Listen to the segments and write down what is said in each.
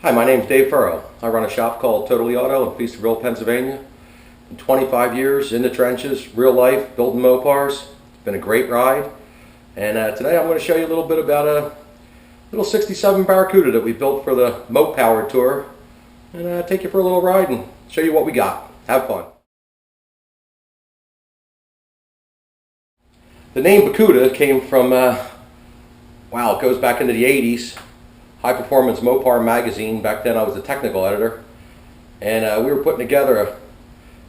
Hi, my name's Dave Furrow. I run a shop called Totally Auto in Feasterville, Pennsylvania. 25 years in the trenches, real life, building Mopars. It's been a great ride. And today I'm going to show you a little bit about a little 67 Barracuda that we built for the Mopower Tour. And take you for a little ride and show you what we got. Have fun. The name BCuda came from, wow, it goes back into the 80s. High Performance Mopar magazine. Back then I was a technical editor, and we were putting together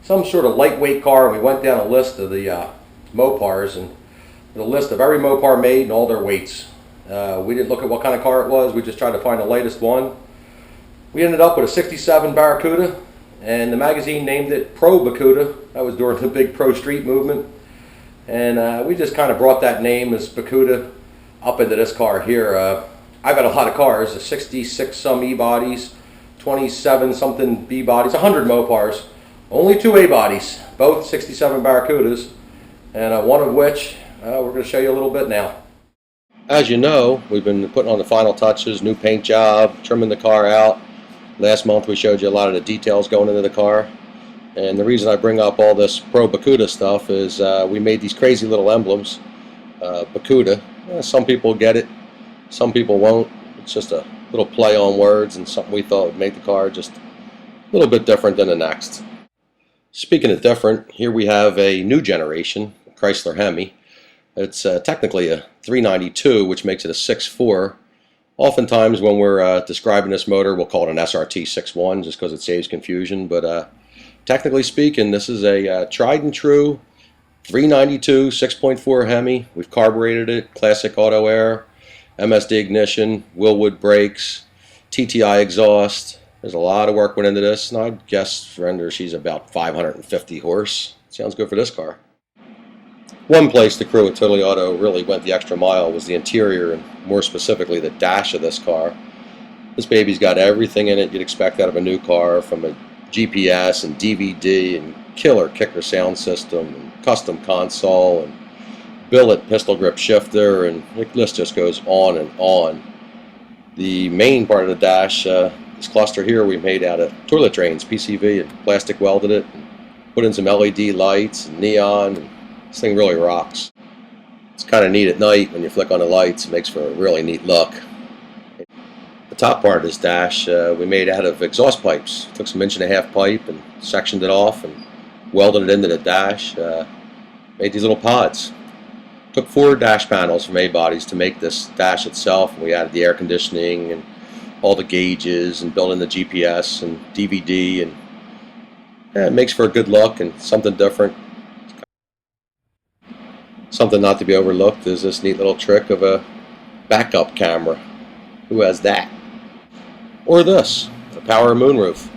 some sort of lightweight car, and we went down a list of the Mopars and the list of every Mopar made and all their weights. We didn't look at what kind of car it was, we just tried to find the lightest one. We ended up with a 67 Barracuda, and the magazine named it Pro BCuda. That was during the big pro street movement, and we just kind of brought that name as BCuda up into this car here. I've got a lot of cars, 66 some E-bodies, 27 something B-bodies, 100 Mopars, only 2 A-bodies, both 67 Barracudas, and one of which we're going to show you a little bit now. As you know, we've been putting on the final touches, new paint job, trimming the car out. Last month we showed you a lot of the details going into the car, and the reason I bring up all this Pro BCuda stuff is we made these crazy little emblems, BCuda. Some people get it. Some people won't. It's just a little play on words and something we thought would make the car just a little bit different than the next. Speaking of different, here we have a new generation Chrysler Hemi. It's technically a 392, which makes it a 6.4. Oftentimes when we're describing this motor, we'll call it an SRT 6.1 just because it saves confusion. But technically speaking, this is a tried and true 392 6.4 Hemi. We've carbureted it, classic auto air. MSD ignition, Willwood brakes, TTI exhaust. There's a lot of work went into this, and I'd guess render she's about 550 horse. Sounds good for this car. One place the crew at Totally Auto really went the extra mile was the interior, and more specifically the dash of this car. This baby's got everything in it you'd expect out of a new car, from a GPS and DVD and killer kicker sound system and custom console and billet pistol grip shifter, and the list just goes on and on. The main part of the dash, this cluster here, we made out of toilet drains, PCV, and plastic welded it, and put in some LED lights and neon, and this thing really rocks. It's kind of neat at night when you flick on the lights. It makes for a really neat look. The top part of this dash we made out of exhaust pipes. Took some 1.5-inch pipe and sectioned it off and welded it into the dash. Made these little pods. Took 4 dash panels from A-bodies to make this dash itself. We added the air conditioning and all the gauges and built in the GPS and DVD, and yeah, it makes for a good look and something different. Something not to be overlooked is this neat little trick of a backup camera. Who has that? Or this, a power moonroof.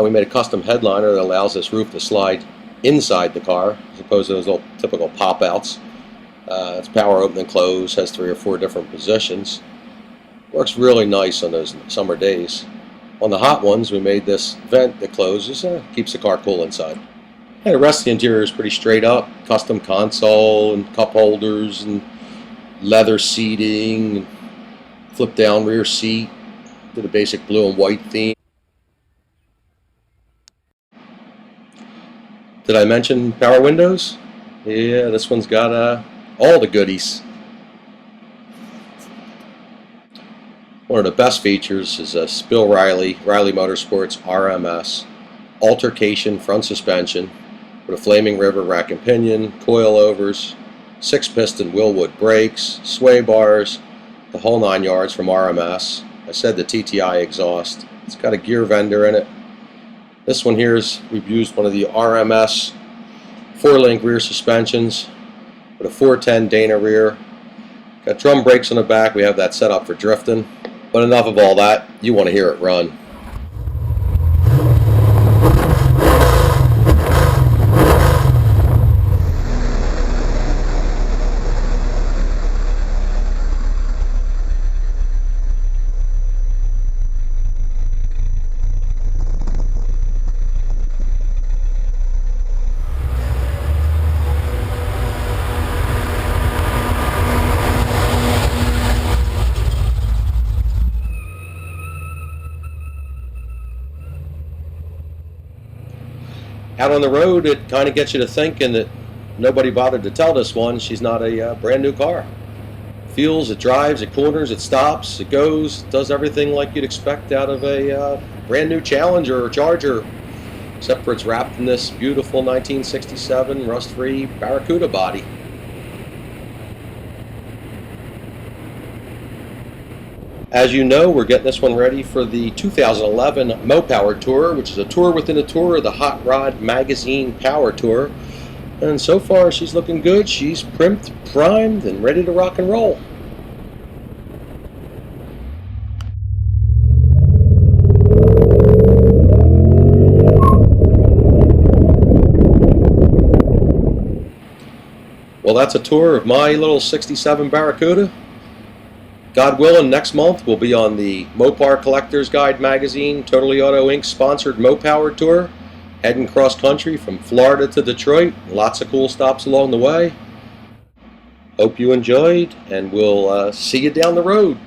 We made a custom headliner that allows this roof to slide inside the car as opposed to those little typical pop-outs. It's power open and close, has 3 or 4 different positions. Works really nice on those summer days. On the hot ones, we made this vent that closes, keeps the car cool inside. And the rest of the interior is pretty straight up. Custom console and cup holders and leather seating, and flip down rear seat. Did a basic blue and white theme. Did I mention power windows? Yeah, this one's got all the goodies. One of the best features is a Spill Riley Motorsports RMS altercation front suspension with a Flaming River rack and pinion, coilovers, 6-piston Willwood brakes, sway bars, the whole 9 yards from RMS. I said the TTI exhaust. It's got a gear vendor in it. This one here is, we've used one of the RMS 4-link rear suspensions with a 410 Dana rear. Got drum brakes on the back. We have that set up for drifting. But enough of all that. You want to hear it run. Out on the road, it kind of gets you to thinking that nobody bothered to tell this one she's not a brand new car. Feels, it drives, it corners, it stops, it goes, does everything like you'd expect out of a brand new Challenger or Charger, except for it's wrapped in this beautiful 1967 rust-free Barracuda body. As you know, we're getting this one ready for the 2011 Mopower Tour, which is a tour within a tour of the Hot Rod Magazine Power Tour. And so far, she's looking good. She's primed, primed, and ready to rock and roll. Well, that's a tour of my little 67 Barracuda. God willing, next month we'll be on the Mopar Collector's Guide magazine, Totally Auto Inc sponsored Mopower Tour, heading cross country from Florida to Detroit. Lots of cool stops along the way. Hope you enjoyed, and we'll see you down the road.